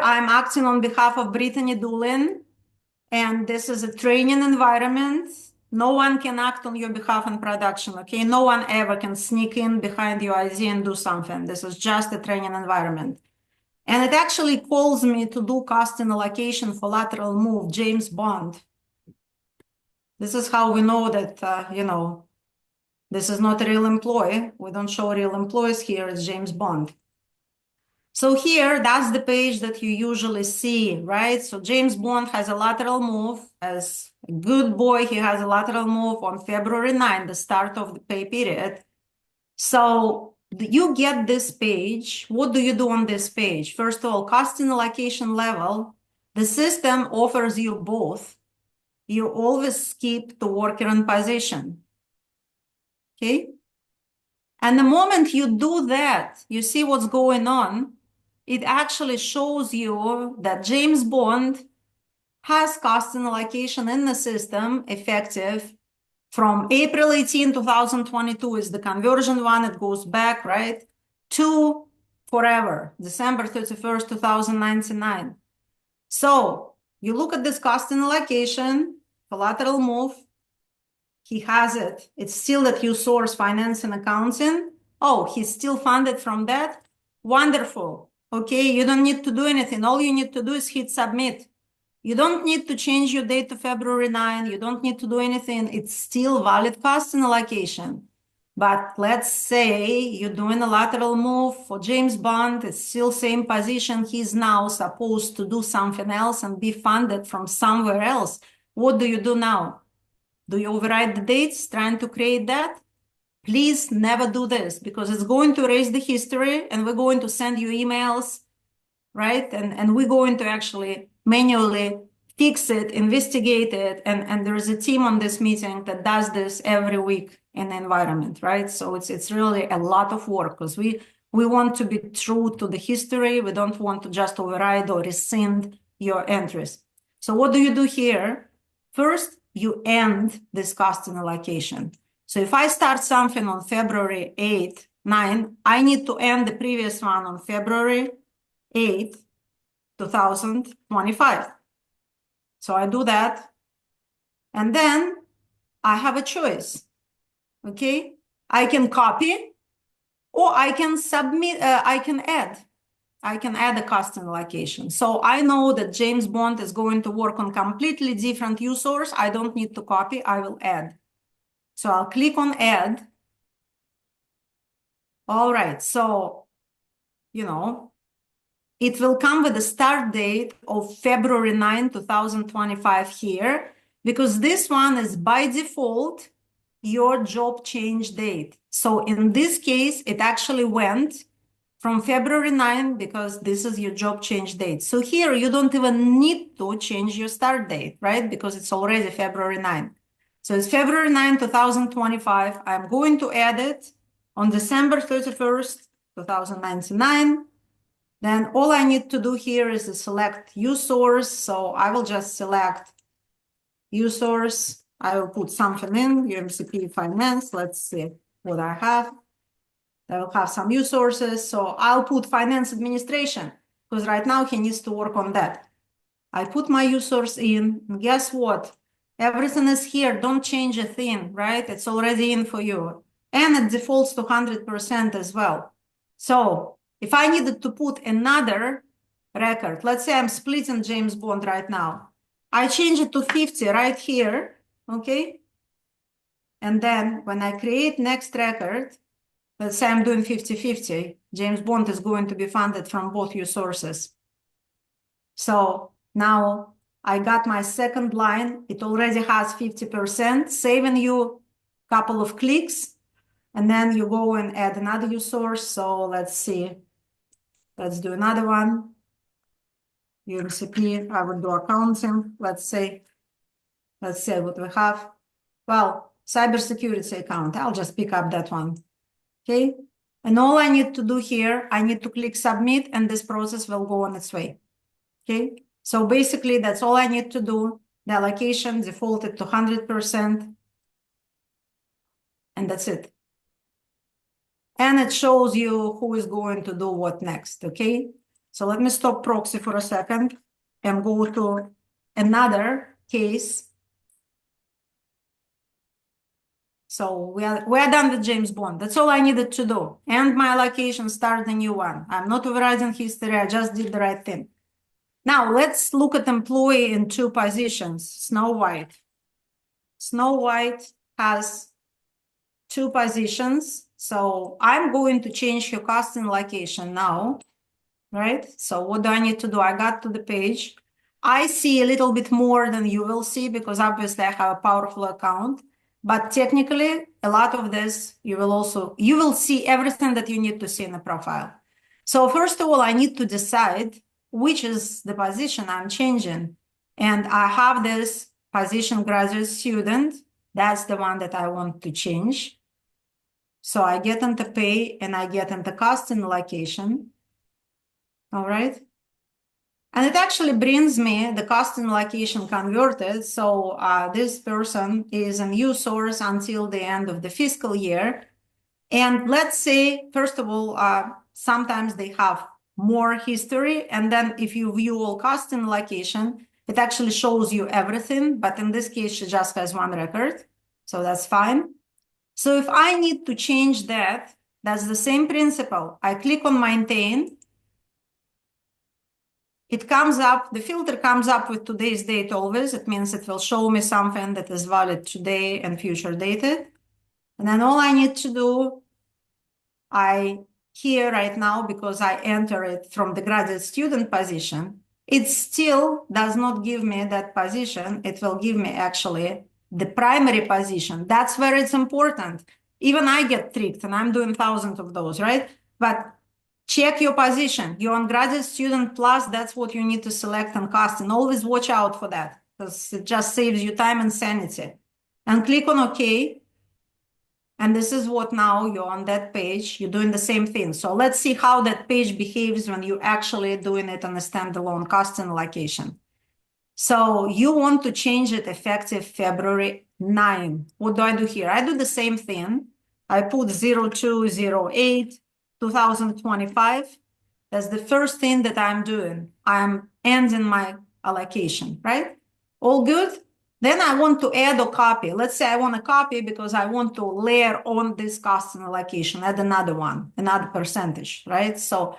I'm acting on behalf of Brittany Doolin, and this is a training environment. No one can act on your behalf in production, okay? No one ever can sneak in behind your IZ and do something. This is just a training environment. And it actually calls me to do costing allocation for lateral move, James Bond. This is how we know that, this is not a real employee. We don't show real employees here. It's James Bond. So here, that's the page that you usually see, right? So James Bond has a lateral move. As a good boy, he has a lateral move on February 9, the start of the pay period. So you get this page. What do you do on this page? First of all, costing allocation level. The system offers you both. You always skip the worker in position. Okay? And the moment you do that, you see what's going on. It actually shows you that James Bond has costing allocation in the system effective from April 18, 2022 is the conversion one. It goes back, right, to forever, December 31st, 2099. So you look at this costing allocation, collateral move. He has it. It's still at U-Source Finance and Accounting. Oh, he's still funded from that? Wonderful. Okay, you don't need to do anything. All you need to do is hit submit. You don't need to change your date to February 9. You don't need to do anything. It's still valid costing allocation. But let's say you're doing a lateral move for James Bond. It's still same position. He's now supposed to do something else and be funded from somewhere else. What do you do now? Do you override the dates trying to create that? Please never do this because it's going to erase the history and we're going to send you emails, right? And we're going to actually manually fix it, investigate it. And there is a team on this meeting that does this every week in the environment, right? So it's really a lot of work because we want to be true to the history. We don't want to just override or rescind your entries. So what do you do here? First, you end this costing allocation. So if I start something on February 8, 9, I need to end the previous one on February 8, 2025. So I do that. And then I have a choice. Okay. I can copy or I can submit, I can add a costing allocation. So I know that James Bond is going to work on completely different U-Source. I don't need to copy, I will add. So I'll click on add. All right, so, it will come with the start date of February 9, 2025 here, because this one is by default your job change date. So in this case, it actually went from February 9 because this is your job change date. So here you don't even need to change your start date, right? Because it's already February 9. So it's February 9, 2025. I'm going to add it on December 31st, 2099. Then all I need to do here is to select U-Source. So I will just select U-Source. I will put something in, UMCP Finance. Let's see what I have. I will have some U-Sources. So I'll put Finance Administration because right now he needs to work on that. I put my U-Source in. And guess what? Everything is here. Don't change a thing, right? It's already in for you. And it defaults to 100% as well. So if I needed to put another record, let's say I'm splitting James Bond right now. I change it to 50 right here, okay? And then when I create next record, let's say I'm doing 50-50, James Bond is going to be funded from both U-Sources. So now I got my second line. It already has 50%, saving you a couple of clicks. And then you go and add another U-Source. So let's see. Let's do another one. UMCP, I will do accounting. Let's say what we have. Well, cybersecurity account. I'll just pick up that one. Okay. And all I need to do here, I need to click submit and this process will go on its way. Okay. So basically that's all I need to do. The allocation defaulted to 100%. And that's it. And it shows you who is going to do what next. Okay. So let me stop proxy for a second and go to another case. So we're done with James Bond. That's all I needed to do. End my allocation, start a new one. I'm not overriding history. I just did the right thing. Now let's look at employee in two positions. Snow White. Snow White has two positions. So I'm going to change her costing allocation now, right? So what do I need to do? I got to the page. I see a little bit more than you will see because obviously I have a powerful account. But technically, a lot of this, you will see everything that you need to see in the profile. So first of all, I need to decide which is the position I'm changing. And I have this position graduate student. That's the one that I want to change. So I get into pay and I get into costing allocation. All right. And it actually brings me the costing allocation converted. So this person is a new source until the end of the fiscal year. And let's say, first of all, sometimes they have more history. And then if you view all costing allocation, it actually shows you everything. But in this case, she just has one record. So that's fine. So if I need to change that, that's the same principle. I click on maintain. It comes up, the filter comes up with today's date always. It means it will show me something that is valid today and future dated. And then all I need to do, here right now, because I enter it from the graduate student position, it still does not give me that position. It will give me actually the primary position. That's where it's important. Even I get tricked and I'm doing thousands of those, right? But check your position. You're on graduate student plus, that's what you need to select and cast. And always watch out for that because it just saves you time and sanity. And click on OK. And this is what now you're on that page, you're doing the same thing. So let's see how that page behaves when you're actually doing it on a standalone costing allocation. So you want to change it effective February 9. What do I do here? I do the same thing. I put 0208 2025. That's the first thing that I'm doing. I'm ending my allocation, right? All good? Then I want to add a copy. Let's say I want a copy because I want to layer on this costing allocation, add another one, another percentage, right? So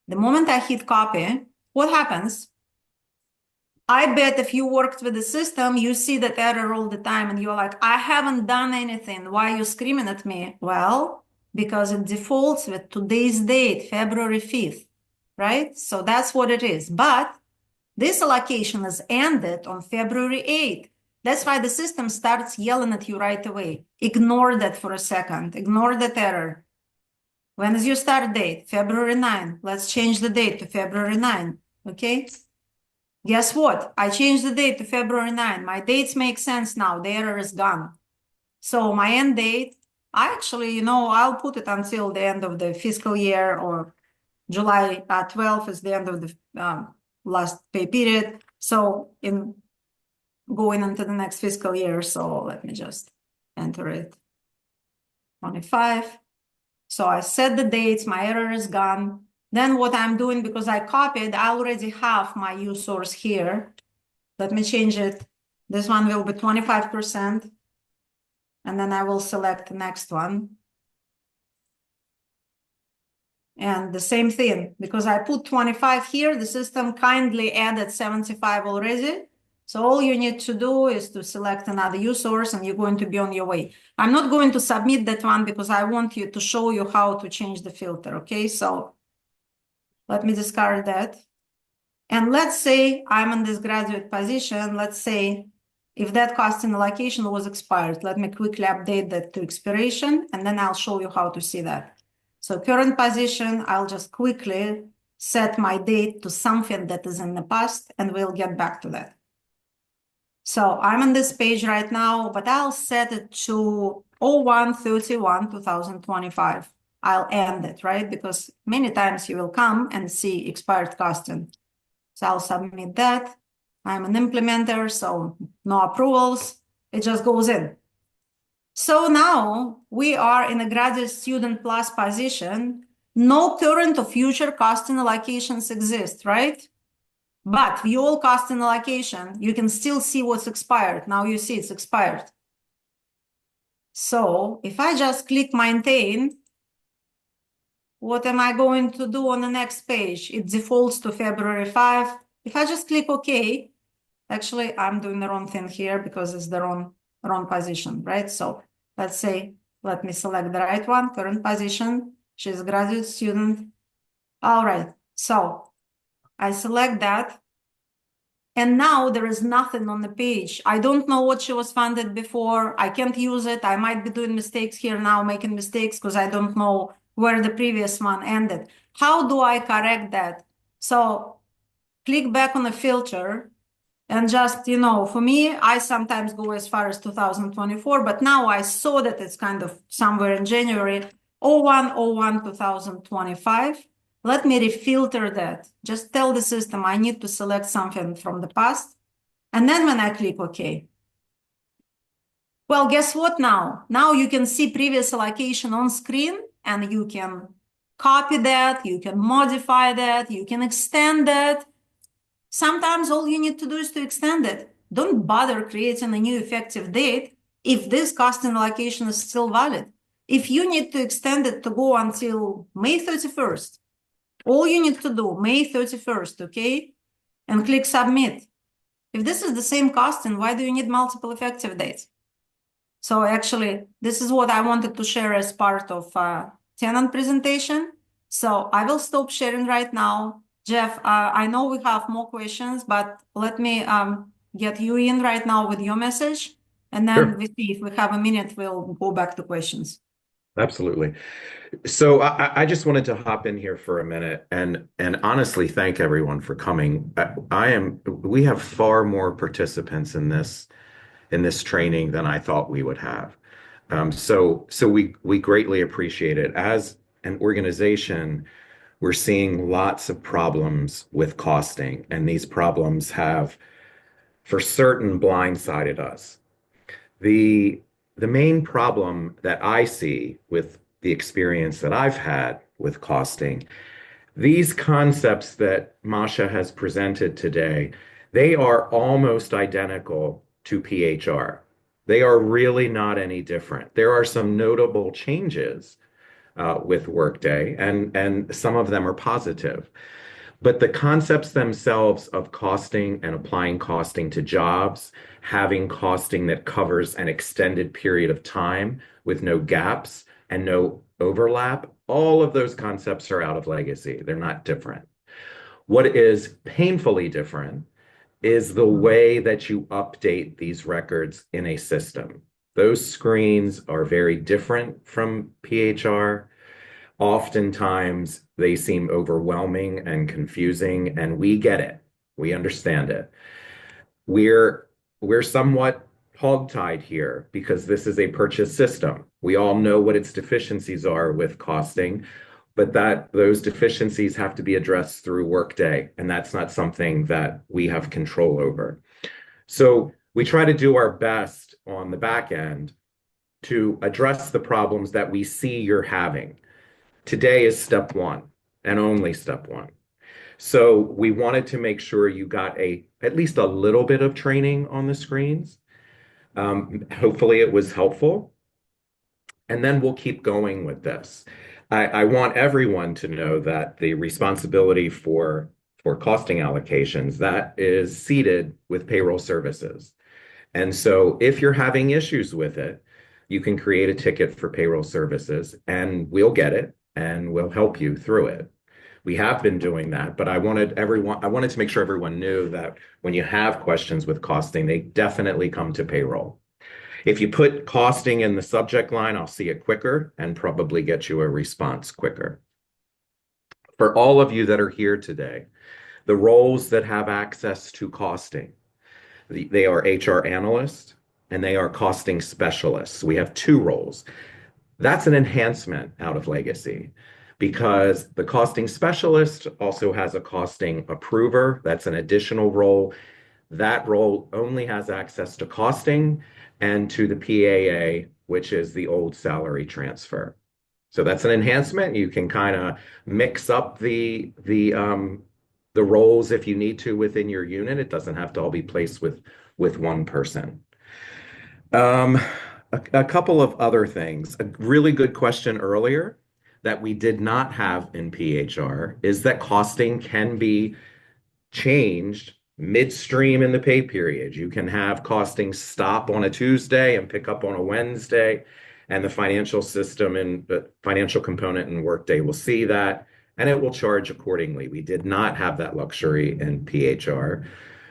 the moment I hit copy, what happens? I bet if you worked with the system, you see that error all the time and you're like, I haven't done anything. Why are you screaming at me? Well, because it defaults with today's date, February 5th, right? So that's what it is. But this allocation is ended on February 8th. That's why the system starts yelling at you right away. Ignore that for a second. Ignore that error. When is your start date? February 9. Let's change the date to February 9. Okay? Guess what? I changed the date to February 9. My dates make sense now. The error is gone. So my end date, I actually, I'll put it until the end of the fiscal year, or July 12th is the end of the last pay period. So in going into the next fiscal year, so let me just enter it, 25. So I set the dates, my error is gone. Then what I'm doing, because I copied, I already have my U source here. Let me change it. This one will be 25%. And then I will select the next one. And the same thing, because I put 25 here, the system kindly added 75 already. So all you need to do is to select another U source and you're going to be on your way. I'm not going to submit that one because I want you to show you how to change the filter, okay? So let me discard that. And let's say I'm in this graduate position. Let's say if that costing allocation was expired, let me quickly update that to expiration, and then I'll show you how to see that. So current position, I'll just quickly set my date to something that is in the past, and we'll get back to that. So I'm on this page right now, but I'll set it to 01/31/2025. I'll end it, right? Because many times you will come and see expired costing. So I'll submit that. I'm an implementer, so no approvals. It just goes in. So now we are in a graduate student plus position. no current or future costing allocations exist, right? But the old costing allocation, you can still see what's expired. Now you see it's expired. So if I just click maintain, what am I going to do on the next page? It defaults to February 5. If I just click OK, actually, I'm doing the wrong thing here because it's the wrong position, right? So let's say, let me select the right one, current position. She's a graduate student. All right, so I select that. And now there is nothing on the page. I don't know what she was funded before. I can't use it. I might be doing mistakes here now, making mistakes because I don't know where the previous one ended. How do I correct that? So click back on the filter and just, for me, I sometimes go as far as 2024, but now I saw that it's kind of somewhere in January, 01/01 2025. Let me refilter that. Just tell the system I need to select something from the past. And then when I click OK, well, guess what now? Now you can see previous allocation on screen and you can copy that, you can modify that, you can extend that. Sometimes all you need to do is to extend it. Don't bother creating a new effective date if this costing allocation is still valid. If you need to extend it to go until May 31st, all you need to do, May 31st, okay? And click submit. If this is the same costing, why do you need multiple effective dates? So actually, this is what I wanted to share as part of tenant presentation. So I will stop sharing right now. Jeff, I know we have more questions, but let me get you in right now with your message. And then Sure, we see if we have a minute, we'll go back to questions. absolutely. So I just wanted to hop in here for a minute and honestly thank everyone for coming. We have far more participants in this training than I thought we would have. So we greatly appreciate it. As an organization, we're seeing lots of problems with costing, and these problems have for certain blindsided us. The the main problem that I see with the experience that I've had with costing, these concepts that Masha has presented today, they are almost identical to PHR. They are really not any different. There are some notable changes with Workday, and some of them are positive. But the concepts themselves of costing and applying costing to jobs, having costing that covers an extended period of time with no gaps and no overlap, all of those concepts are out of legacy. They're not different. What is painfully different is the way that you update these records in a system. Those screens are very different from PHR. Oftentimes, they seem overwhelming and confusing, and we get it. We understand it. We're we're somewhat hogtied here because this is a purchase system. We all know what its deficiencies are with costing, but that those deficiencies have to be addressed through Workday, and that's not something that we have control over. So we try to do our best on the back end to address the problems that we see you're having. Today is step one and only step one. So we wanted to make sure you got at least a little bit of training on the screens. Hopefully it was helpful. And then we'll keep going with this. I want everyone to know that the responsibility for costing allocations, that is seated with payroll services. And so if you're having issues with it, you can create a ticket for payroll services and we'll get it and we'll help you through it. We have been doing that, but I wanted to make sure everyone knew that when you have questions with costing, they definitely come to payroll. If you put costing in the subject line, I'll see it quicker and probably get you a response quicker. For all of you that are here today, the roles that have access to costing, they are HR analysts and they are costing specialists. We have two roles. That's an enhancement out of legacy because the costing specialist also has a costing approver. That's an additional role. That role only has access to costing and to the PAA, which is the old salary transfer. So that's an enhancement. You can kind of mix up the roles if you need to within your unit. It doesn't have to all be placed with one person. Um, a couple of other things. A really good question earlier that we did not have in PHR is that costing can be changed midstream in the pay period. You can have costing stop on a Tuesday and pick up on a Wednesday, and the financial system and the financial component in Workday will see that, and it will charge accordingly. We did not have that luxury in PHR.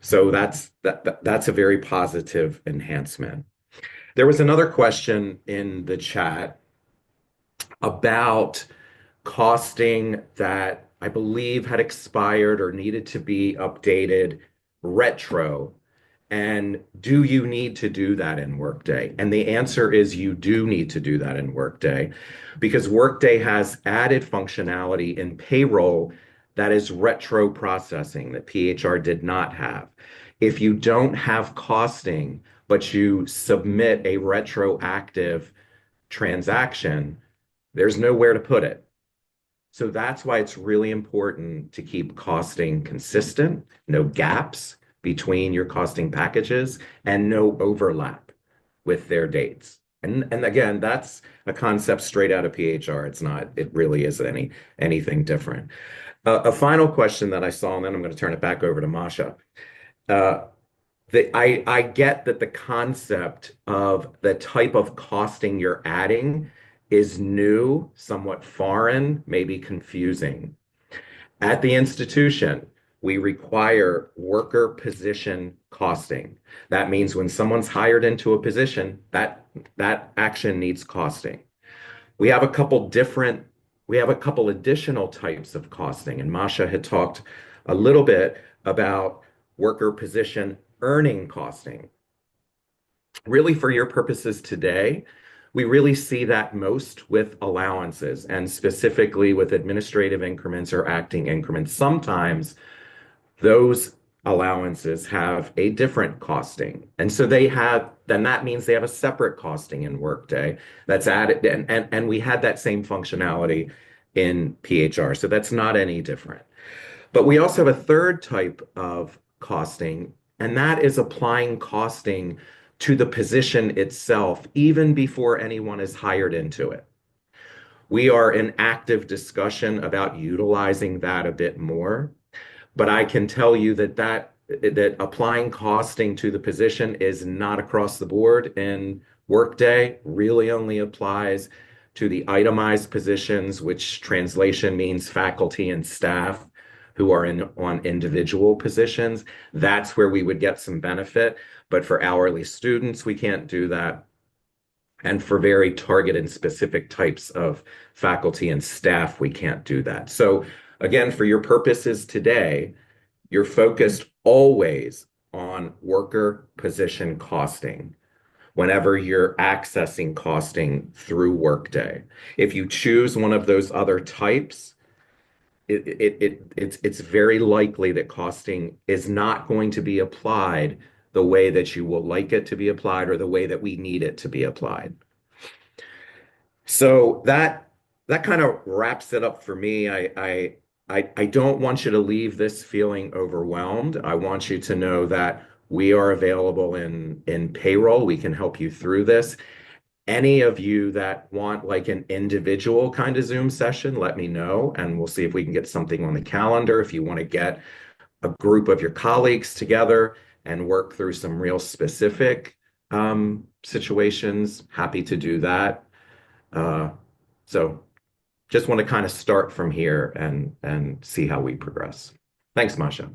So that's a very positive enhancement. There was another question in the chat about costing that I believe had expired or needed to be updated retro. And do you need to do that in Workday? And the answer is you do need to do that in Workday because Workday has added functionality in payroll that is retro processing that PHR did not have. If you don't have costing, but you submit a retroactive transaction, there's nowhere to put it. So that's why it's really important to keep costing consistent, no gaps between your costing packages, and no overlap with their dates. And again, that's a concept straight out of PHR. It's not, it really isn't anything different. A final question that I saw, and then I'm going to turn it back over to Masha. Uh, I get that the concept of the type of costing you're adding is new, somewhat foreign, maybe confusing. At the institution, we require worker position costing. That means when someone's hired into a position, that action needs costing. We have a couple different, we have a couple additional types of costing, and Masha had talked a little bit about worker position earning costing. Really, for your purposes today, we really see that most with allowances and specifically with administrative increments or acting increments. Sometimes those allowances have a different costing. And so then that means they have a separate costing in Workday that's added. And we had that same functionality in PHR. So that's not any different. But we also have a third type of costing, and that is applying costing to the position itself, even before anyone is hired into it. We are in active discussion about utilizing that a bit more, but I can tell you that applying costing to the position is not across the board in Workday, really only applies to the itemized positions, which translation means faculty and staff who are on individual positions. That's where we would get some benefit. But for hourly students, we can't do that. And for very targeted and specific types of faculty and staff, we can't do that. So again, for your purposes today, you're focused always on worker position costing whenever you're accessing costing through Workday. If you choose one of those other types, it's very likely that costing is not going to be applied the way that you will like it to be applied or the way that we need it to be applied. So that kind of wraps it up for me. I don't want you to leave this feeling overwhelmed. I want you to know that we are available in payroll. We can help you through this. Any of you that want like an individual kind of Zoom session, let me know, and we'll see if we can get something on the calendar. If you want to get a group of your colleagues together and work through some real specific situations, happy to do that. So just want to kind of start from here and see how we progress. Thanks, Masha.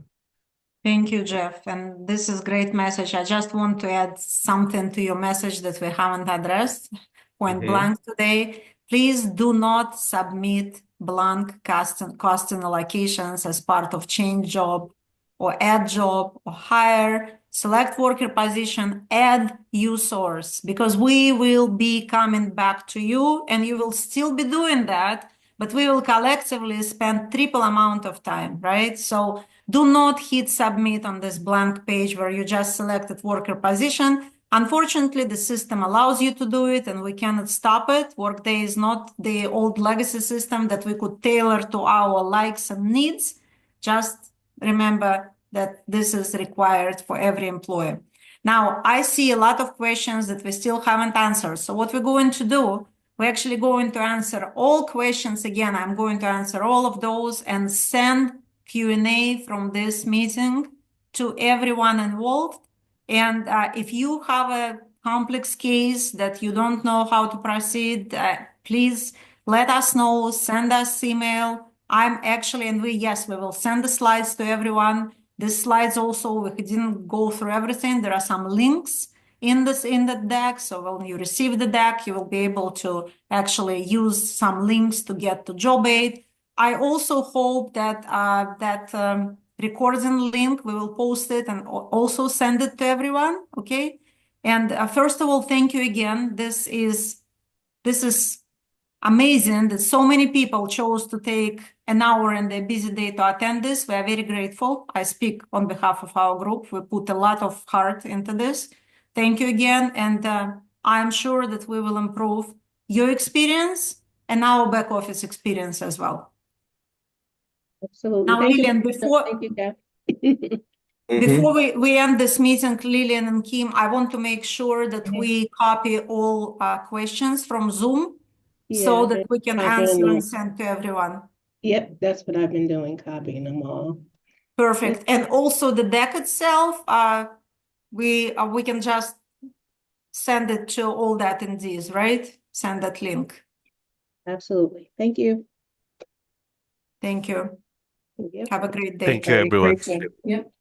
Thank you, Jeff. And this is great message. I just want to add something to your message that we haven't addressed. Point Mhm. blank today. Please do not submit blank cost and allocations as part of change job or add job or hire, select worker position, add you source, because we will be coming back to you and you will still be doing that, but we will collectively spend triple amount of time, right? So do not hit submit on this blank page where you just selected worker position. Unfortunately, the system allows you to do it and we cannot stop it. Workday is not the old legacy system that we could tailor to our likes and needs. Just remember that this is required for every employee. Now, I see a lot of questions that we still haven't answered. So what we're going to do, we're actually going to answer all questions again. I'm going to answer all of those and send Q&A from this meeting to everyone involved. And if you have a complex case that you don't know how to proceed, please let us know, send us email. I'm actually, and we will send the slides to everyone. The slides also, we didn't go through everything. There are some links in the deck. So when you receive the deck, you will be able to actually use some links to get to job aid. I also hope that recording link, we will post it and also send it to everyone, okay? And first of all, thank you again. This is amazing that so many people chose to take an hour in their busy day to attend this. We are very grateful. I speak on behalf of our group. We put a lot of heart into this. Thank you again. And I'm sure that we will improve your experience and our back office experience as well. Absolutely. Now, Thank you. Lillian, Thank you, Kath. before we end this meeting, Lillian and Kim, I want to make sure that we copy all questions from Zoom so that we can answer and send to everyone. Yep, that's what I've been doing, copying them all. Perfect. And also the deck itself, we can just send it to all the attendees, right? Send that link. Absolutely. Thank you. Thank you. Yep. Have a great day. Thank you, everyone. Yep.